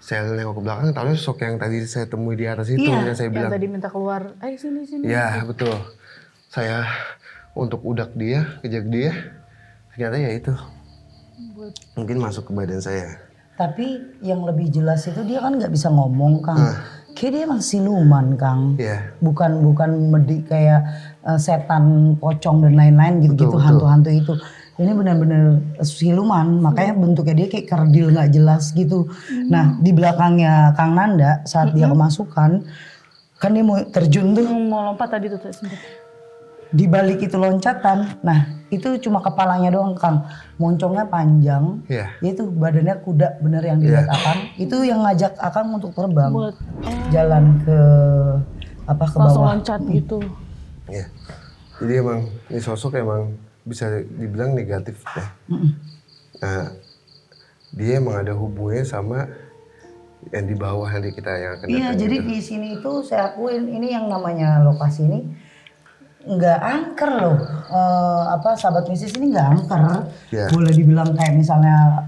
Speaker 2: saya nengok ke belakang, tahu sosok yang tadi saya temui di atas itu
Speaker 1: Iya,
Speaker 2: yang saya
Speaker 3: Yang
Speaker 2: bilang.
Speaker 3: tadi minta keluar. Ayo sini.
Speaker 2: Ya betul. Saya untuk udak dia, kejar dia, ternyata ya itu. Mungkin masuk ke badan saya.
Speaker 1: Tapi yang lebih jelas itu dia kan nggak bisa ngomong Kang. Kayak dia emang siluman Kang.
Speaker 2: Iya.
Speaker 1: Bukan medi kayak setan, pocong dan lain-lain gitu-gitu
Speaker 2: Betul.
Speaker 1: hantu-hantu itu. Ini benar-benar siluman, makanya bentuknya dia kayak kerdil nggak jelas gitu. Nah di belakangnya Kang Nanda saat dia kemasukan, kan dia mau terjun tuh.
Speaker 3: Mau lompat tadi tuh sebentar.
Speaker 1: Di balik itu loncatan, nah itu cuma kepalanya doang Kang. Moncongnya panjang,
Speaker 2: Iya.
Speaker 1: itu badannya kuda bener yang dilihat Akang. Itu yang ngajak Akang untuk terbang,
Speaker 3: Buat
Speaker 1: jalan ke ke
Speaker 3: langsung
Speaker 1: bawah.
Speaker 3: loncat gitu.
Speaker 2: Iya. Jadi emang ini sosok emang bisa dibilang negatif ya. Nah, dia emang ada hubungannya sama yang di bawah nanti kita yang akan
Speaker 1: Iya,
Speaker 2: datang
Speaker 1: jadi
Speaker 2: itu.
Speaker 1: di sini itu saya akuin ini yang namanya lokasi ini nggak angker loh. Sahabat mistis ini nggak angker.
Speaker 2: Iya.
Speaker 1: Boleh dibilang kayak misalnya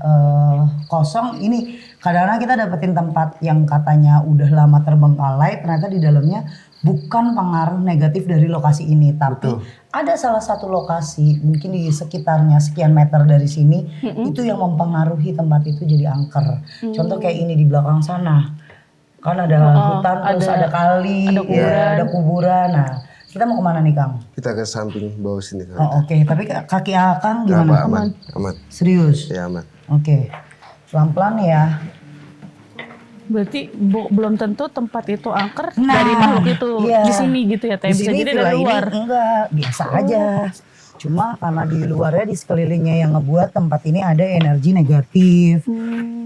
Speaker 1: kosong. Ini kadang-kadang kita dapetin tempat yang katanya udah lama terbengkalai, ternyata di dalamnya bukan pengaruh negatif dari lokasi ini, tapi ada salah satu lokasi mungkin di sekitarnya sekian meter dari sini itu yang mempengaruhi tempat itu jadi angker. Contoh kayak ini di belakang sana, kan ada hutan terus ada kali, ada kuburan. Nah, kita mau kemana nih Kang?
Speaker 2: Kita ke samping bawah sini.
Speaker 1: Oh, oke. Tapi kaki Akang
Speaker 2: Nggak
Speaker 1: gimana?
Speaker 2: apa, aman.
Speaker 1: Serius?
Speaker 2: Ya aman.
Speaker 1: Oke. Pelan-pelan ya.
Speaker 3: Berarti belum tentu tempat itu angker
Speaker 1: Nah,
Speaker 3: dari makhluk itu
Speaker 1: iya.
Speaker 3: di sini gitu ya Teh.
Speaker 1: Di
Speaker 3: Bisa
Speaker 1: sini
Speaker 3: jadi
Speaker 1: villa
Speaker 3: dari
Speaker 1: ini
Speaker 3: luar.
Speaker 1: enggak, biasa aja. Cuma karena di luarnya di sekelilingnya yang ngebuat tempat ini ada energi negatif.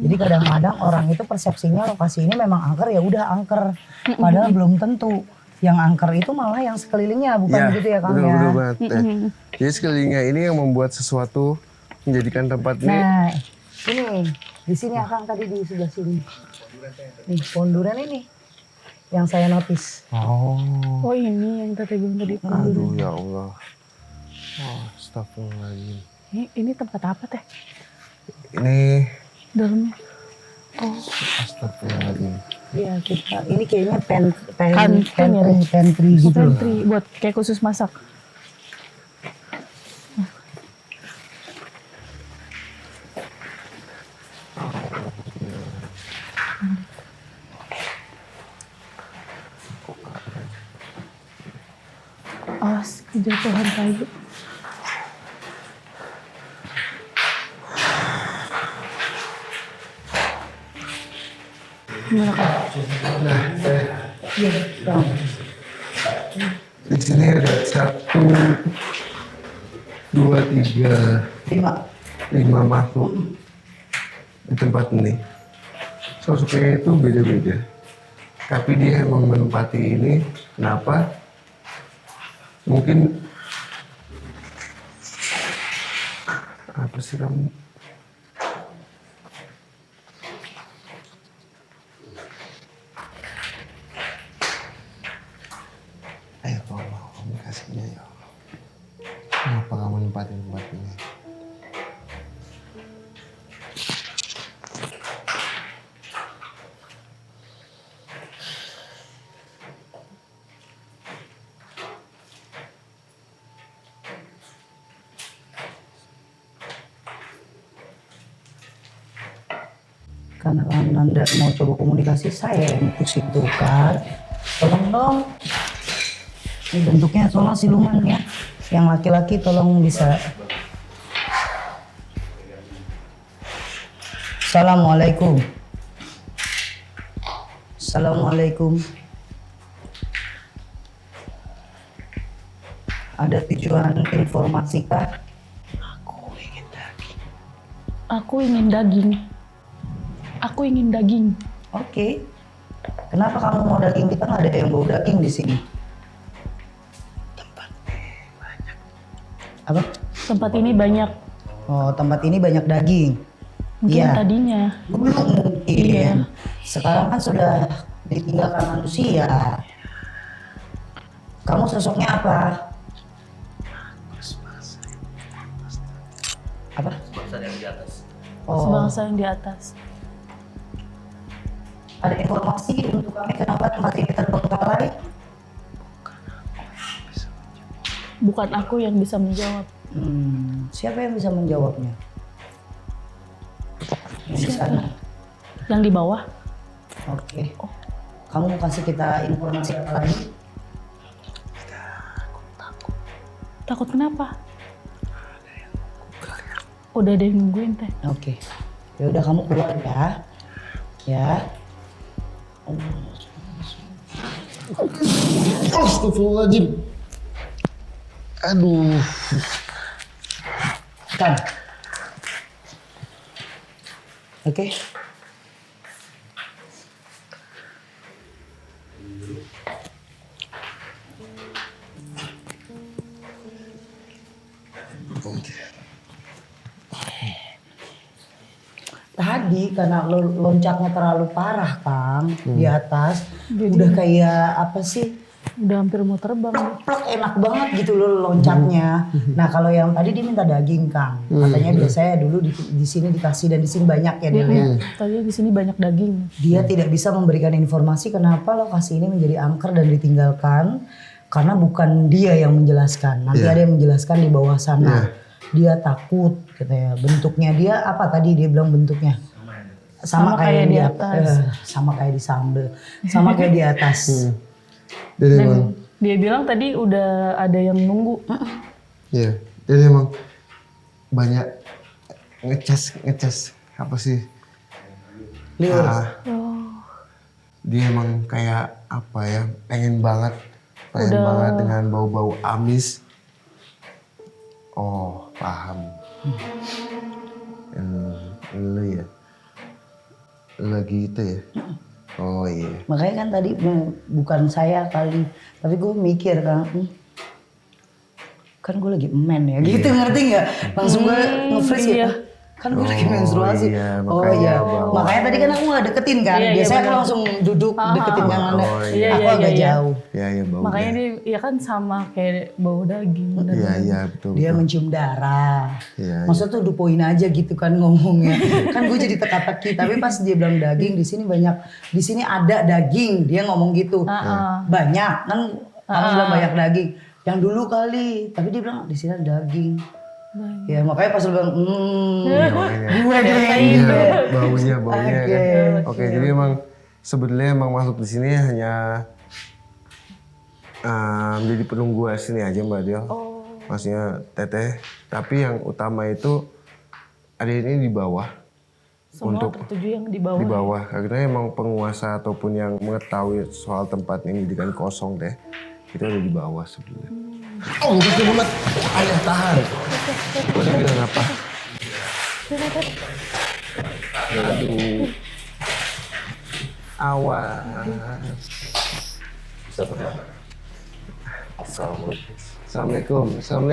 Speaker 1: Jadi kadang-kadang orang itu persepsinya lokasi ini memang angker ya udah angker. Padahal belum tentu. Yang angker itu malah yang sekelilingnya, bukan begitu ya Kang ya?
Speaker 2: Betul banget. Jadi sekelilingnya ini yang membuat sesuatu menjadikan tempat ini.
Speaker 1: Nah, ini di sini Akang tadi di sebelah sini. Nih, pohon durian ini yang saya notice.
Speaker 3: Oh ini yang Teteh bilang tadi.
Speaker 2: Aduh ya Allah. Oh, astagfirullahaladzim.
Speaker 3: Ini tempat apa Teh?
Speaker 2: Ini
Speaker 3: Dalamnya.
Speaker 2: astagfirullahaladzim.
Speaker 1: Iya kita, ini kayaknya
Speaker 3: Kantin
Speaker 1: pantry gitu loh.
Speaker 3: Pantry buat kayak khusus masak. Jatuhan kayu. Gimana Kak?
Speaker 2: Nah,
Speaker 1: Iya, Kang.
Speaker 2: di sini ada 1, 2, 3, 5 makhluk di tempat ini. Sosoknya itu beda-beda. Tapi dia emang menempati ini. Kenapa? Mungkin apa sih kamu? Ayo kalau mau kamu kasihnya ya Allah. Kenapa kamu nempatin tempat ini?
Speaker 1: Karena Nanda mau coba komunikasi, saya yang pusing tuh kan. Tolong dong. Ini bentuknya soalnya siluman ya. Yang laki-laki tolong bisa. Assalamualaikum. Assalamualaikum. Ada tujuan informasi kah?
Speaker 3: Aku ingin daging. Aku ingin daging.
Speaker 1: Oke. Kenapa kamu mau daging? Kita nggak ada yang bau daging di sini. Apa?
Speaker 3: Tempat ini banyak.
Speaker 1: Oh, tempat ini banyak daging.
Speaker 3: Mungkin
Speaker 1: Iya.
Speaker 3: tadinya.
Speaker 1: Belum mungkin.
Speaker 3: Iya.
Speaker 1: Sekarang kan sudah ditinggalkan manusia. Kamu sosoknya apa? Apa?
Speaker 4: Bangsa yang di atas.
Speaker 1: Oh,
Speaker 3: Sebangsa yang di atas.
Speaker 1: ada informasi untuk kami kenapa tempat ini terbengkalai?
Speaker 3: Bukan aku yang bisa menjawab.
Speaker 1: Siapa yang bisa menjawabnya? Yang di sana.
Speaker 3: Yang di bawah?
Speaker 1: Oke. Kamu mau kasih kita informasi apa lagi?
Speaker 3: Takut kenapa? Udah ada yang nungguin teh.
Speaker 1: Oke. Ya udah kamu keluar ya. Ya.
Speaker 2: Astagfirullahaladzim. Aduh.
Speaker 1: Kan. Oke. Tadi karena loncatnya terlalu parah, Kang, di atas, udah kayak apa sih?
Speaker 3: Udah hampir mau terbang.
Speaker 1: Plek enak banget gitu loh loncatnya. Nah kalau yang tadi dia minta daging, Kang. Katanya biasanya dulu di sini dikasih dan di sini banyak ya dia.
Speaker 3: Tadi di sini banyak daging.
Speaker 1: Dia tidak bisa memberikan informasi kenapa lokasi ini menjadi angker dan ditinggalkan karena bukan dia yang menjelaskan. Nanti ada yang menjelaskan di bawah sana. Dia takut katanya. Bentuknya dia apa tadi dia bilang bentuknya? Sama kayak di atas. Sama kayak di sambel. Sama kayak di atas.
Speaker 2: Dan emang,
Speaker 3: Dan dia bilang tadi udah ada yang nunggu.
Speaker 2: ya, dan emang banyak ngecas apa sih?
Speaker 1: Liur.
Speaker 2: Dia emang kayak apa ya? Pengen banget dengan bau-bau amis. Oh, paham. Lu ya, lagi gitu ya. Oh iya.
Speaker 1: Makanya kan tadi bukan saya kali, tapi gue mikir kan gue lagi men ya, gitu ngerti nggak? Langsung gue nge-freeze ya, kan gue lagi menstruasi.
Speaker 2: Iya,
Speaker 1: makanya tadi kan aku nggak deketin kan, biasanya aku langsung duduk deketin Kang Nanda, aku agak jauh.
Speaker 2: Iya bau.
Speaker 3: Makanya dia ya kan sama kayak bau daging.
Speaker 2: Iya betul.
Speaker 1: Dia mencium darah.
Speaker 2: Iya,
Speaker 1: Maksudnya tuh dupoin aja gitu kan ngomongnya. Kan gue jadi teka-teki. Tapi pas dia bilang daging di sini banyak, di sini ada daging. Dia ngomong gitu. Banyak kan? Kamu bilang banyak daging. Yang dulu kali. Tapi dia bilang di sini ada daging. Ya makanya pas lu bilang, gue deh.
Speaker 2: Iya, baunya.
Speaker 1: Oke.
Speaker 2: Oke, jadi emang sebenarnya emang masuk di sini hanya jadi penunggu sini aja Mbak Del. Maksudnya Teteh. Tapi yang utama itu adik ini di bawah.
Speaker 3: Semua
Speaker 2: Untuk
Speaker 3: ketujuh yang di bawah.
Speaker 2: Di bawah. Karena emang penguasa ataupun yang mengetahui soal tempat ini jadikan kosong deh. Itu ada di bawah sebenarnya. Oh, Gusti Muhammad. Ayah tahan. Udah bilang apa? Aduh. Awas. Assalamualaikum.
Speaker 4: Kamu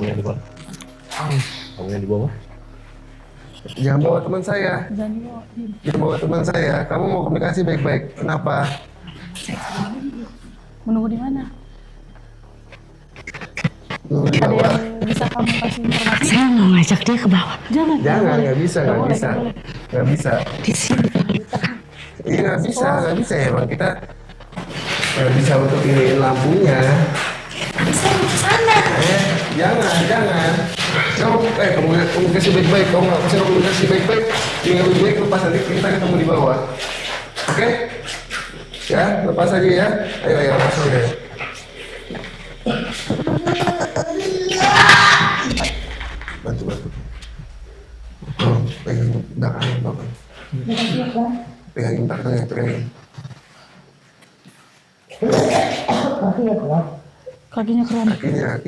Speaker 4: yang di bawah? Kamu yang di bawah?
Speaker 2: Jangan bawa teman saya.
Speaker 3: Jangan dibawa, Din.
Speaker 2: Jangan bawa teman saya. Kamu mau komunikasi baik-baik. Kenapa?
Speaker 3: Menunggu di mana?
Speaker 2: Tunggu di
Speaker 3: Ada
Speaker 2: bawah.
Speaker 3: yang bisa kamu kasih informasi?
Speaker 1: Saya mau ngajak dia ke bawah.
Speaker 3: Jangan.
Speaker 2: Jangan, nggak bisa.
Speaker 3: boleh.
Speaker 2: Nggak bisa.
Speaker 1: Di sini.
Speaker 2: Iya nggak bisa ya bang. Kita nggak bisa untuk iniin lampunya.
Speaker 1: Saya mau ke sana.
Speaker 2: Jangan. Kamu komunikasi baik-baik. Kamu nggak bisa komunikasi baik-baik. Tinggal lebih baik lepas nanti kita ketemu di bawah. Oke? Ya, lepas aja ya. Ayo, lepas aja. Bantu. Pegang belakang. Pegangin belakangnya, pegangin.
Speaker 3: Kakinya keren.
Speaker 2: Kakinya.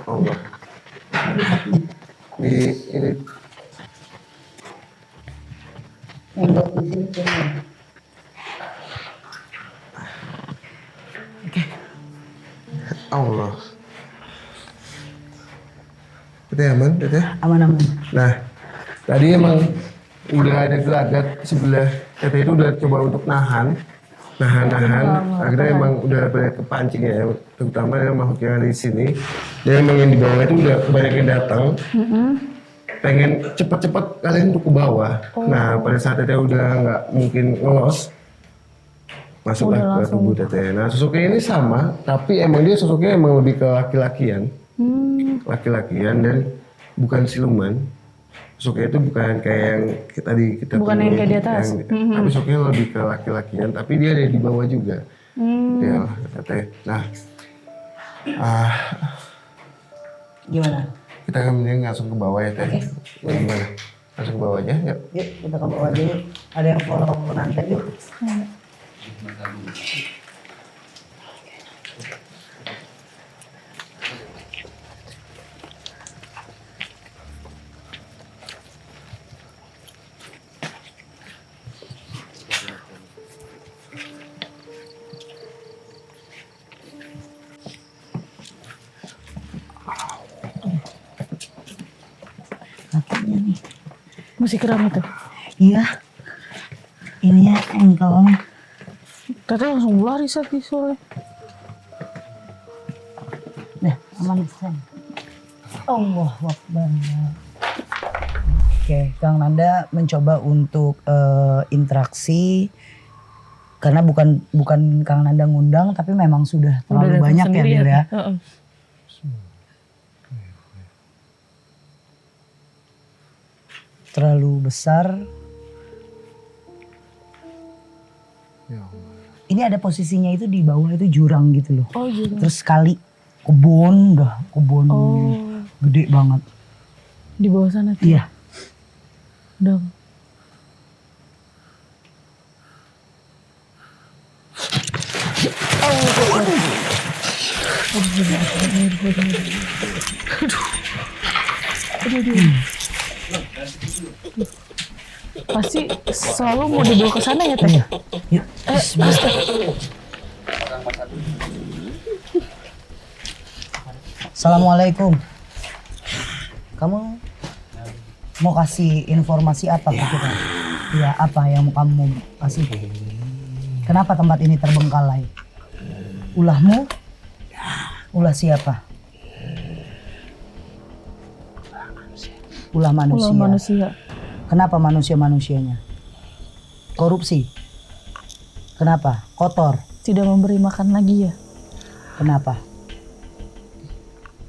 Speaker 2: Allah. Ini. Allah. Teteh aman, Teteh?
Speaker 1: Aman-aman.
Speaker 2: Nah, tadi emang udah ada gelagat sebelah. Teteh itu udah coba untuk nahan. Akhirnya emang udah banyak kepancing ya, terutama yang makhluk yang ada di sini. Dan emang yang di bawah itu udah kebanyakan datang. Pengen cepet-cepet kalian untuk ke bawah. Nah, pada saat Teteh udah nggak mungkin ngelos, masuklah ke tubuh Teteh. Nah, sosoknya ini sama, tapi emang dia sosoknya emang lebih ke laki-lakian. Laki-lakian dan bukan siluman. Sosoknya itu bukan kayak yang kita
Speaker 3: Bukan yang kayak di atas.
Speaker 2: tapi sosoknya lebih ke laki-lakian, tapi dia ada di bawah juga. Ya, Teteh. Nah,
Speaker 1: Gimana?
Speaker 2: kita akan mending langsung ke bawah ya Teh. Gimana? Langsung ke bawah aja, yuk.
Speaker 1: Yuk kita ke bawah aja yuk. Ada yang follow nanti yuk. Kakinya nih.
Speaker 3: Masih kram itu.
Speaker 1: Iya. Ini ya ankle.
Speaker 3: Teteh langsung lari sakit soalnya.
Speaker 1: Nah, aman Sen. Allah Akbar. Oke, Kang Nanda mencoba untuk interaksi karena bukan Kang Nanda ngundang tapi memang sudah terlalu banyak ya
Speaker 3: sendiri
Speaker 1: Del ya.
Speaker 3: Heeh.
Speaker 1: Terlalu besar.
Speaker 2: Ya Allah.
Speaker 1: Ini ada posisinya itu di bawah itu jurang gitu loh.
Speaker 3: Oh gitu.
Speaker 1: Terus sekali kebun gede banget.
Speaker 3: Di bawah sana tuh.
Speaker 1: Iya.
Speaker 3: Udah. Pasti selalu mau dibawa ke sana ya Teh?
Speaker 1: Yuk. Bismillah. Assalamualaikum. Kamu mau kasih informasi apa ke kita? Iya, apa yang kamu mau kasih? Kenapa tempat ini terbengkalai? Ulahmu? Ulah siapa? Ulah manusia.
Speaker 3: Ulah manusia.
Speaker 1: Kenapa manusia-manusianya? Korupsi. Kenapa? Kotor.
Speaker 3: Tidak memberi makan lagi ya?
Speaker 1: Kenapa?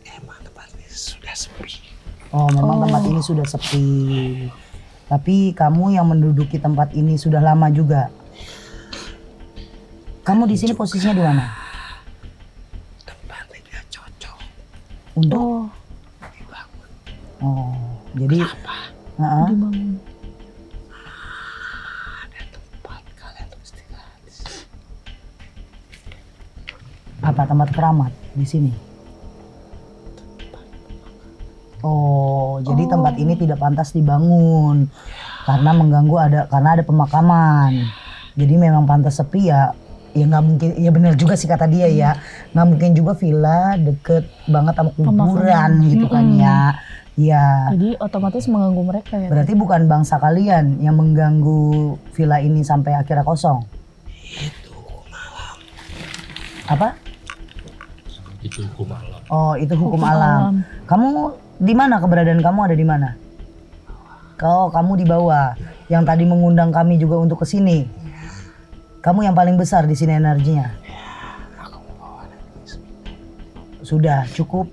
Speaker 2: Emang tempat ini sudah sepi.
Speaker 1: Oh, memang tempat ini sudah sepi. Tapi kamu yang menduduki tempat ini sudah lama juga. Kamu di sini posisinya di mana?
Speaker 2: Tempat tidak cocok.
Speaker 1: Untuk jadi
Speaker 3: Dibangun.
Speaker 2: Ada tempat kalian untuk istirahat.
Speaker 1: apa tempat keramat di sini? Oh, jadi tempat ini tidak pantas dibangun karena mengganggu karena ada pemakaman. Jadi memang pantas sepi ya. Ya nggak mungkin, ya benar juga sih kata dia ya. Nggak mungkin juga villa deket banget sama kuburan gitu kan ya. Ya.
Speaker 3: Jadi otomatis mengganggu mereka ya.
Speaker 1: Berarti bukan bangsa kalian yang mengganggu villa ini sampai akhirnya kosong.
Speaker 2: Itu malam.
Speaker 1: Apa?
Speaker 4: Itu hukum alam.
Speaker 1: Oh, itu hukum
Speaker 3: Hukum
Speaker 1: alam.
Speaker 3: alam.
Speaker 1: Kamu di mana, keberadaan kamu ada di mana? Kamu di bawah. Yang tadi mengundang kami juga untuk ke sini. Kamu yang paling besar di sini energinya. Sudah cukup.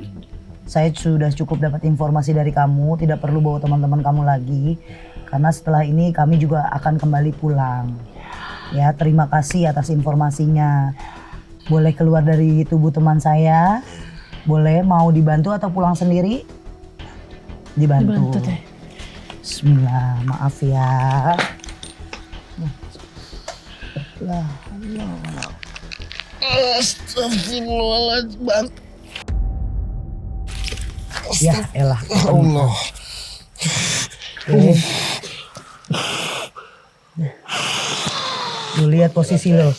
Speaker 1: Saya sudah cukup dapat informasi dari kamu, tidak perlu bawa teman-teman kamu lagi. Karena setelah ini kami juga akan kembali pulang. Ya, terima kasih atas informasinya. Boleh keluar dari tubuh teman saya? Boleh, mau dibantu atau pulang sendiri? Dibantu.
Speaker 3: Teh.
Speaker 1: Bismillah, maaf ya.
Speaker 2: Astagfirullahaladzim.
Speaker 1: Ya, elah.
Speaker 2: Allah.
Speaker 1: Lu lihat posisi lo.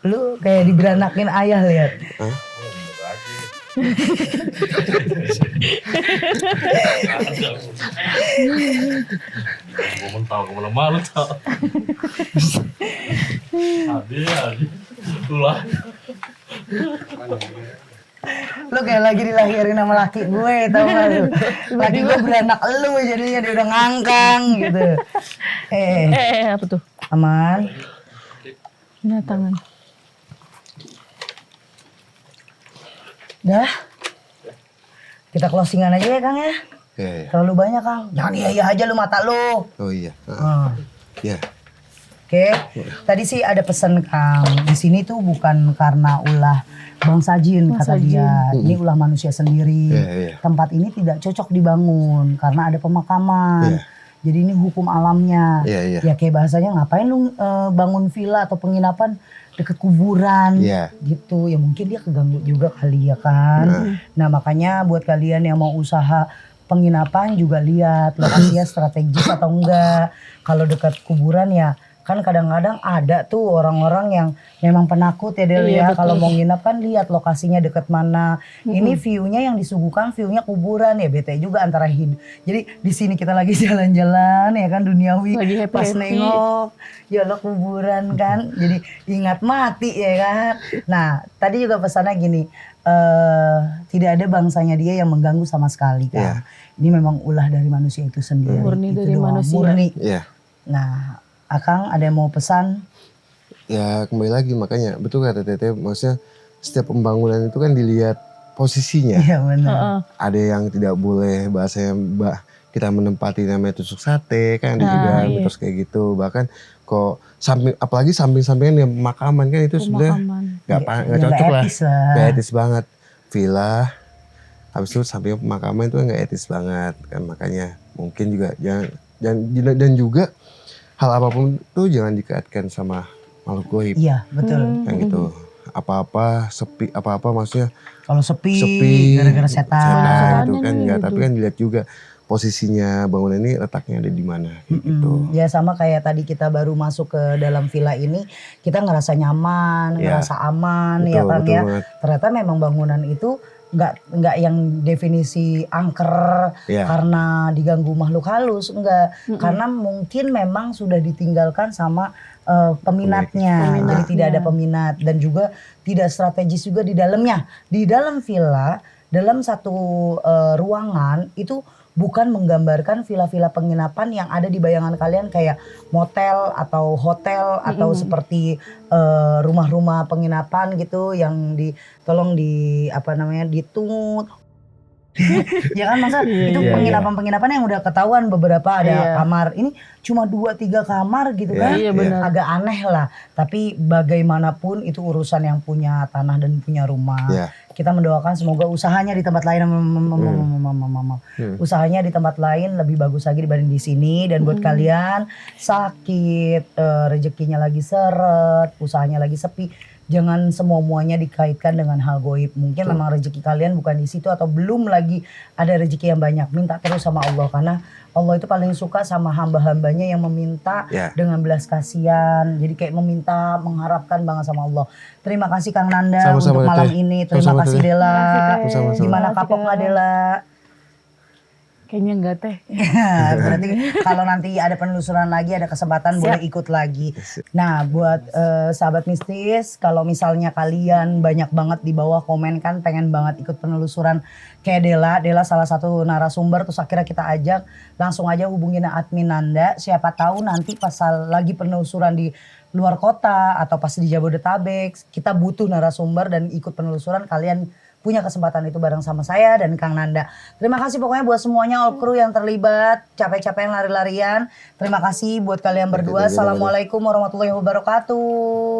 Speaker 1: Lu kayak diberanakin ayah, lihat.
Speaker 4: Gue mentau kemana malu tau. Adi. Itulah.
Speaker 1: Lu kayak lagi dilahirin sama laki gue, tau gak lu? Laki gue beranak lu, jadinya dia udah ngangkang gitu.
Speaker 3: Apa tuh?
Speaker 1: Aman.
Speaker 3: Binatangan.
Speaker 1: Dah. Kita closingan aja ya, Kang ya.
Speaker 2: Ya.
Speaker 1: Terlalu banyak, Kang. Jangan iya aja lu, mata lu.
Speaker 2: Oh iya. Ya.
Speaker 1: Oke. Tadi sih ada pesan, Kang. Di sini tuh bukan karena ulah bangsa jin, kata dia. Ini ulah manusia sendiri.
Speaker 2: Iya.
Speaker 1: Tempat ini tidak cocok dibangun karena ada pemakaman.
Speaker 2: Iya.
Speaker 1: Jadi ini hukum alamnya.
Speaker 2: Iya.
Speaker 1: Ya kayak bahasanya, ngapain lu bangun villa atau penginapan deket kuburan gitu. Ya mungkin dia keganggu juga kali ya kan. Nah makanya buat kalian yang mau usaha penginapan juga lihat lokasinya strategis atau enggak. Kalau dekat kuburan ya kan kadang-kadang ada tuh orang-orang yang memang penakut ya Del ya. Kalau mau nginap kan lihat lokasinya deket mana. Ini view-nya yang disuguhkan view-nya kuburan ya, bete juga antara hidup. Jadi di sini kita lagi jalan-jalan ya kan duniawi.
Speaker 3: Lagi happy-happy.
Speaker 1: Pas nengok ya lo kuburan kan. Jadi ingat mati ya kan. Nah tadi juga pesannya gini. Tidak ada bangsanya dia yang mengganggu sama sekali kan. Ini memang ulah dari manusia itu sendiri.
Speaker 3: Murni
Speaker 1: itu
Speaker 3: dari
Speaker 1: doang.
Speaker 3: manusia.
Speaker 1: Murni.
Speaker 2: Iya.
Speaker 1: Nah, Akang ada yang mau pesan?
Speaker 2: Ya kembali lagi makanya betul kata Teteh, maksudnya setiap pembangunan itu kan dilihat posisinya.
Speaker 1: Iya benar.
Speaker 2: Ada yang tidak boleh bahasanya kita menempati namanya tusuk sate kan ada juga terus kayak gitu. Bahkan kok apalagi samping-sampingan yang pemakaman kan itu sebenarnya nggak cocok lah. Nggak etis banget. Villa habis itu samping pemakaman itu nggak etis banget kan, makanya mungkin juga jangan dan juga hal apapun tuh jangan dikaitkan sama makhluk goib.
Speaker 1: Iya betul.
Speaker 2: Kan gitu. Apa-apa sepi, apa-apa maksudnya
Speaker 1: Kalau sepi gara-gara setan.
Speaker 2: gitu kan. Ya, tapi kan dilihat juga posisinya bangunan ini letaknya ada di mana gitu.
Speaker 1: Ya sama kayak tadi kita baru masuk ke dalam villa ini, kita ngerasa nyaman, ngerasa aman,
Speaker 2: Betul,
Speaker 1: ya kan
Speaker 2: betul
Speaker 1: ya.
Speaker 2: banget.
Speaker 1: Ternyata memang bangunan itu nggak yang definisi angker karena diganggu makhluk halus, enggak. Karena mungkin memang sudah ditinggalkan sama peminatnya. Jadi tidak ada peminat dan juga tidak strategis juga di dalamnya. Di dalam villa, dalam satu ruangan itu bukan menggambarkan villa-villa penginapan yang ada di bayangan kalian kayak motel atau hotel atau seperti rumah-rumah penginapan gitu yang ditungut. Ya kan masa itu penginapan-penginapan yang udah ketahuan beberapa ada kamar. Ini cuma 2-3 kamar gitu kan.
Speaker 3: Iya, benar.
Speaker 1: Agak aneh lah. Tapi bagaimanapun itu urusan yang punya tanah dan punya rumah.
Speaker 2: Iya.
Speaker 1: Kita mendoakan semoga usahanya di tempat lain usahanya di tempat lain lebih bagus lagi dibanding di sini. Dan buat kalian sakit, rezekinya lagi seret, usahanya lagi sepi, jangan semua-muanya dikaitkan dengan hal goib. Mungkin memang rezeki kalian bukan di situ atau belum lagi ada rezeki yang banyak. Minta terus sama Allah karena Allah itu paling suka sama hamba-hambanya yang meminta dengan belas kasihan. Jadi kayak meminta, mengharapkan banget sama Allah. Terima kasih Kang Nanda
Speaker 2: Sama-sama,
Speaker 1: untuk malam
Speaker 2: Teh.
Speaker 1: ini. Terima
Speaker 2: Sama-sama,
Speaker 1: kasih
Speaker 2: Teh.
Speaker 1: Dela.
Speaker 2: Sama-sama.
Speaker 1: Gimana kapok nggak Dela?
Speaker 3: Kayaknya enggak teh.
Speaker 1: Berarti kalau nanti ada penelusuran lagi, ada kesempatan boleh ikut lagi. Nah buat sahabat mistis, kalau misalnya kalian banyak banget di bawah komen kan pengen banget ikut penelusuran kayak Dela. Dela salah satu narasumber, terus akhirnya kita ajak, langsung aja hubungin admin Nanda. Siapa tahu nanti pas lagi penelusuran di luar kota atau pas di Jabodetabek, kita butuh narasumber dan ikut penelusuran, kalian punya kesempatan itu bareng sama saya dan Kang Nanda. Terima kasih pokoknya buat semuanya all crew yang terlibat, capek-capek yang lari-larian. Terima kasih buat kalian berdua. Assalamualaikum warahmatullahi wabarakatuh.